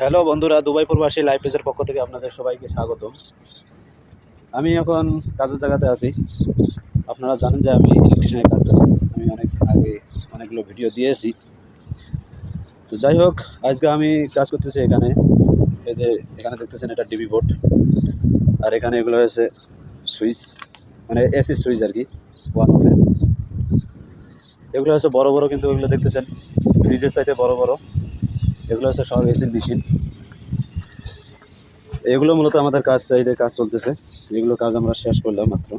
Hello বন্ধুরা, Dubai প্রবাসী live পেজের পক্ষ থেকে আপনাদের সবাইকে স্বাগত। আমি এখন কাজের জায়গাতে আছি। আপনারা জানেন যে আমি ইলেকট্রিশিয়ানের কাজ করি। আমি অনেক আগে অনেকগুলো ভিডিও দিয়েছি। তো যাই হোক, আজকে আমি কাজ করতেছি এখানে। এখানে দেখতেছেন এটা ডিবি বোর্ড, আর এখানে এগুলো হচ্ছে সুইচ, মানে এসি সুইচ আর কি, ওয়ান অফের। এগুলো হচ্ছে বড় বড়, কিন্তু এগুলো দেখতেছেন ফ্রিজের চাইতে বড় বড়। এগুলো হচ্ছে সব এসির মেশিন। এগুলো মূলত আমাদের কাজ চাইতে কাজ চলতেছে। এগুলো কাজ আমরা শেষ করলাম মাত্র।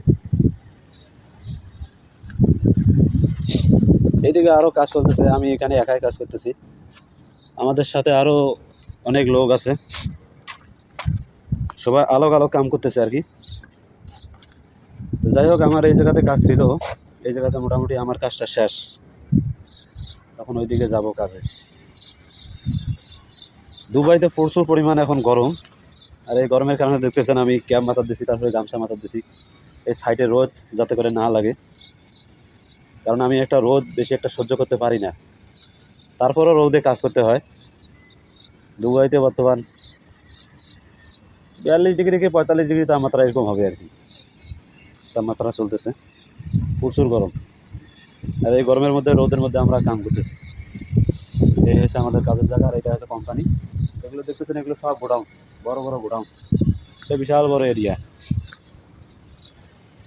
এইদিকে আরও কাজ চলতেছে, আমি এখানে একাই কাজ করতেছি। আমাদের সাথে আরও অনেক লোক আছে, সবাই আলাদা আলাদা কাম করতেছে আর কি। যাই হোক, আমার এই জায়গাতে কাজ ছিল, এই জায়গাতে মোটামুটি আমার কাজটা শেষ। এখন ওইদিকে যাব কাজে। দুবাইতে প্রচুর পরিমাণে এখন গরম, আর এই গরমের কারণে দেখতেছেন আমি ক্যাপ মাথার দিছি, তারপরে গামছা মাথার দিছি, এই সাইডে রোদ যাতে করে না লাগে। কারণ আমি একটা রোদ বেশি একটা সহ্য করতে পারি না, তারপরও রোদে কাজ করতে হয়। দুবাইতে বর্তমান 42 ডিগ্রি থেকে 45 ডিগ্রি তাপমাত্রা এরকম হবে আর কি, তাপমাত্রা চলতেছে, প্রচুর গরম। আর এই গরমের মধ্যে রোদের মধ্যে আমরা কাম করতেছি। এই হচ্ছে আমাদের কাজের জায়গা, আর এটা হচ্ছে কোম্পানি। এগুলো দেখতেছেন, এগুলো সব গোডাউন, বড় বড় গোডাউন, এটা বিশাল বড় এরিয়া।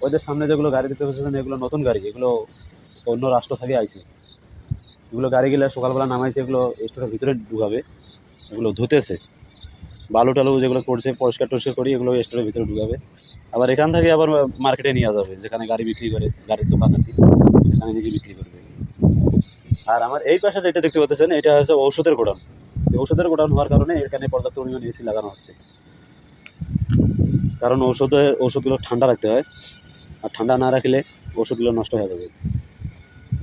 ওদের সামনে যেগুলো গাড়ি দেখতে পাচ্ছেন, এগুলো নতুন গাড়ি, এগুলো অন্য রাষ্ট্র থেকে আইছে। এগুলো গাড়িগুলো সকালবেলা নামাইছে, এগুলো স্টোরের ভিতরে ঢুকাবে। এগুলো ধুতেছে, বালু টালু যেগুলো করছে পরিষ্কার টরিষ্কার করি, এগুলো স্টোরের ভিতরে ঢুকাবে। আবার এখান থেকে আবার মার্কেটে নিয়ে যাবে, যেখানে গাড়ি বিক্রি করে, গাড়ির দোকান আর কি, সেখানে নিজে বিক্রি করবে। আর আমার এই পাশে যেটা দেখতে পাচ্ছেন, এটা হচ্ছে ঔষধের গোডাউন। এই ঔষধের গোডাউন হওয়ার কারণে এখানে পর্যাপ্ত পরিমাণে এসি লাগানো হচ্ছে। কারণ ওষুধগুলো ঠান্ডা রাখতে হয়, আর ঠান্ডা না রাখলে ওষুধগুলো নষ্ট হয়ে যাবে।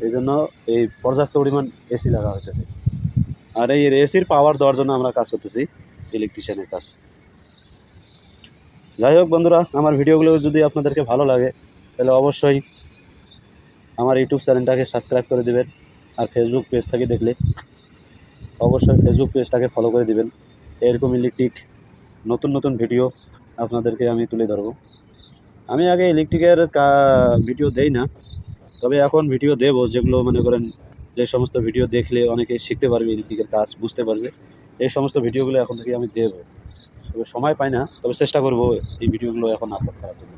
এই জন্য এই পর্যাপ্ত পরিমাণ এসি লাগা হচ্ছে। আর এই এসির পাওয়ার দেওয়ার জন্য আমরা কাজ করতেছি, ইলেকট্রিশিয়ানের কাজ। যাই হোক বন্ধুরা, আমার ভিডিওগুলো যদি আপনাদেরকে ভালো লাগে তাহলে অবশ্যই আমার ইউটিউব চ্যানেলটাকে সাবস্ক্রাইব করে দেবেন। আর ফেসবুক পেজ থেকে দেখলে অবশ্যই ফেসবুক পেজটাকে ফলো করে দিবেন। এরকম ইলেকট্রিক নতুন নতুন ভিডিও আপনাদেরকে আমি তুলে ধরবো। আমি আগে ইলেকট্রিকের ভিডিও দেই না, তবে এখন ভিডিও দেব, যেগুলো মনে করেন যে সমস্ত ভিডিও দেখলে অনেকে শিখতে পারবে, ইলেকট্রিকের কাজ বুঝতে পারবে। এই সমস্ত ভিডিওগুলো এখন থেকে আমি দেব। তবে সময় পাই না, তবে চেষ্টা করব এই ভিডিওগুলো এখন আপলোড করার জন্য।